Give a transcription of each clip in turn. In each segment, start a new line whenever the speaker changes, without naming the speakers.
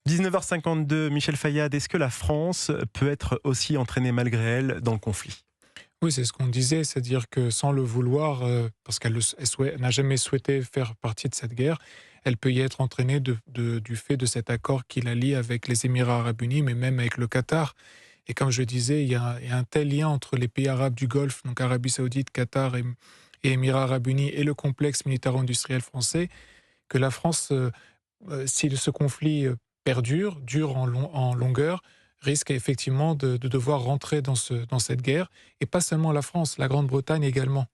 19h52, Michel Fayad, est-ce que la France peut être aussi entraînée malgré elle dans le conflit?
Oui, c'est ce qu'on disait, c'est-à-dire que sans le vouloir, parce qu'elle n'a jamais souhaité faire partie de cette guerre, elle peut y être entraînée du fait de cet accord qui la lie avec les Émirats arabes unis, mais même avec le Qatar. Et comme je disais, il y a un tel lien entre les pays arabes du Golfe, donc Arabie saoudite, Qatar et Émirats arabes unis, et le complexe militaro-industriel français, que la France, si ce conflit dure en longueur, risque effectivement de devoir rentrer dans cette guerre, et pas seulement la France, la Grande-Bretagne également.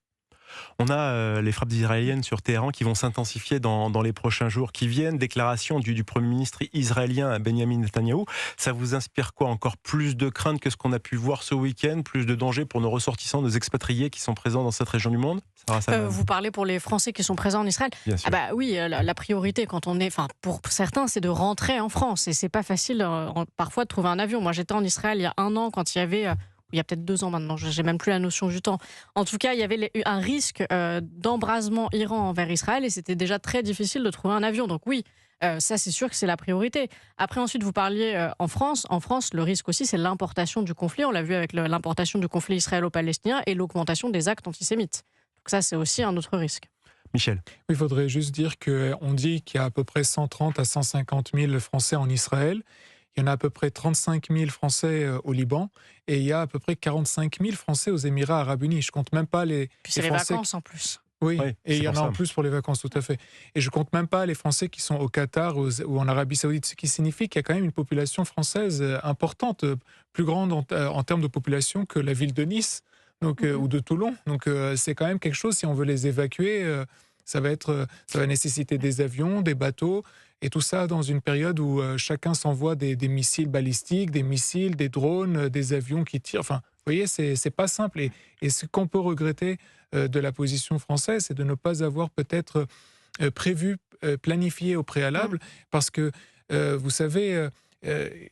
On a les frappes israéliennes sur Téhéran qui vont s'intensifier dans les prochains jours qui viennent. Déclaration du Premier ministre israélien Benjamin Netanyahou. Ça vous inspire quoi? Encore plus de crainte que ce qu'on a pu voir ce week-end? Plus de danger pour nos ressortissants, nos expatriés qui sont présents dans cette région du monde? Sarah Salam.
Vous parlez pour les Français qui sont présents en Israël?
Bien
Ah
sûr.
bah oui, la priorité quand on est, enfin pour certains, c'est de rentrer en France et c'est pas facile parfois de trouver un avion. Moi, j'étais en Israël il y a un an quand il y avait, il y a peut-être 2 ans maintenant, j'ai même plus la notion du temps. En tout cas, il y avait un risque d'embrasement Iran envers Israël et c'était déjà très difficile de trouver un avion. Donc oui, ça c'est sûr que c'est la priorité. Après ensuite, vous parliez en France. En France, le risque aussi, c'est l'importation du conflit. On l'a vu avec l'importation du conflit israélo-palestinien et l'augmentation des actes antisémites. Donc ça, c'est aussi un autre risque.
Michel.
Il faudrait juste dire qu'on dit qu'il y a à peu près 130 à 150 000 Français en Israël. Il y en a à peu près 35 000 Français au Liban et il y a à peu près 45 000 Français aux Émirats arabes unis. Je compte même pas
Puis c'est les
Français.
vacances en plus.
Oui,
Oui,
et il
c'est
y en
pour
a
ça.
en plus pour les vacances, tout à fait. Et je compte même pas les Français qui sont au Qatar ou en Arabie Saoudite, ce qui signifie qu'il y a quand même une population française importante, plus grande en termes de population que la ville de Nice, donc, ou de Toulon. Donc c'est quand même quelque chose, si on veut les évacuer, ça va nécessiter des avions, des bateaux, et tout ça dans une période où chacun s'envoie des missiles balistiques, des missiles, des drones, des avions qui tirent. Enfin, vous voyez, c'est pas simple. Et ce qu'on peut regretter de la position française, c'est de ne pas avoir peut-être prévu, planifié au préalable, parce que, vous savez,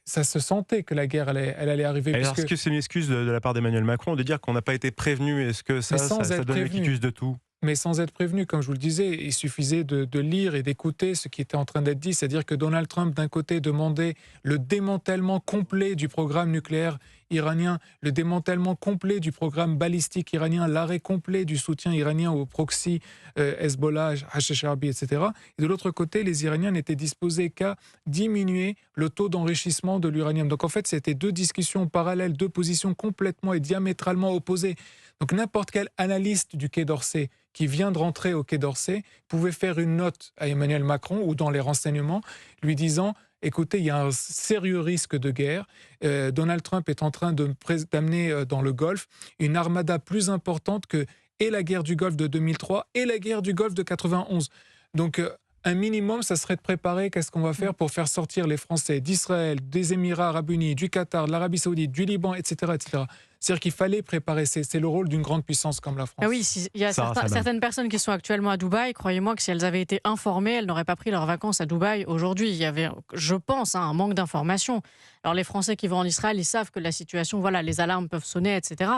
ça se sentait que la guerre elle allait arriver.
Alors, est-ce
Puisque,
que c'est une excuse de la part d'Emmanuel Macron de dire qu'on n'a pas été prévenu? Est-ce que
mais
ça,
sans
ça, ça
être
donne le
prévenu.
quitus de tout?
Mais sans être prévenu, comme je vous le disais, il suffisait de lire et d'écouter ce qui était en train d'être dit, c'est-à-dire que Donald Trump, d'un côté, demandait le démantèlement complet du programme nucléaire iranien, le démantèlement complet du programme balistique iranien, l'arrêt complet du soutien iranien aux proxys Hezbollah, Hachecharbi, etc. Et de l'autre côté, les Iraniens n'étaient disposés qu'à diminuer le taux d'enrichissement de l'uranium. Donc en fait, c'était deux discussions parallèles, deux positions complètement et diamétralement opposées. Donc n'importe quel analyste du Quai d'Orsay qui vient de rentrer au Quai d'Orsay pouvait faire une note à Emmanuel Macron ou dans les renseignements lui disant: écoutez, il y a un sérieux risque de guerre. Donald Trump est en train d'amener dans le Golfe une armada plus importante que et la guerre du Golfe de 2003 et la guerre du Golfe de 91. Donc un minimum, ça serait de préparer qu'est-ce qu'on va faire pour faire sortir les Français d'Israël, des Émirats arabes unis, du Qatar, de l'Arabie saoudite, du Liban, etc. etc. C'est-à-dire qu'il fallait préparer. C'est le rôle d'une grande puissance comme la
Ah
France.
oui, il y a
Sarah Salam.
certaines personnes qui sont actuellement à Dubaï, croyez-moi que si elles avaient été informées, elles n'auraient pas pris leurs vacances à Dubaï aujourd'hui. Il y avait, je pense, un manque d'information. Alors les Français qui vont en Israël, ils savent que la situation, voilà, les alarmes peuvent sonner, etc.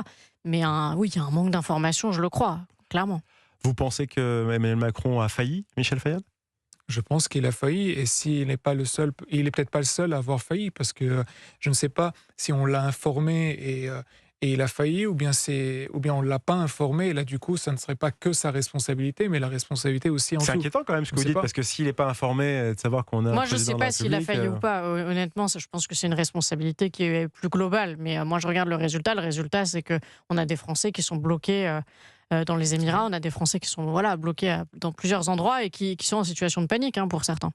Mais oui, il y a un manque d'information, je le crois, clairement.
Vous pensez que Emmanuel Macron a failli, Michel Fayad?
Je pense qu'il a failli, et s'il n'est pas le seul, il est peut-être pas le seul à avoir failli, parce que je ne sais pas si on l'a informé et il a failli, ou bien on l'a pas informé, et là du coup ça ne serait pas que sa responsabilité, mais la responsabilité aussi en
C'est
dessous.
inquiétant quand même ce que
On
vous
sait
dites,
pas.
parce que s'il n'est pas informé de savoir qu'on a un
Moi, je ne sais
président de la
pas s'il a
République,
failli ou pas. Honnêtement, je pense que c'est une responsabilité qui est plus globale. Mais moi, je regarde le résultat. Le résultat, c'est qu'on a des Français qui sont bloqués dans les Émirats. On a des Français qui sont bloqués dans plusieurs endroits et qui sont en situation de panique, pour certains.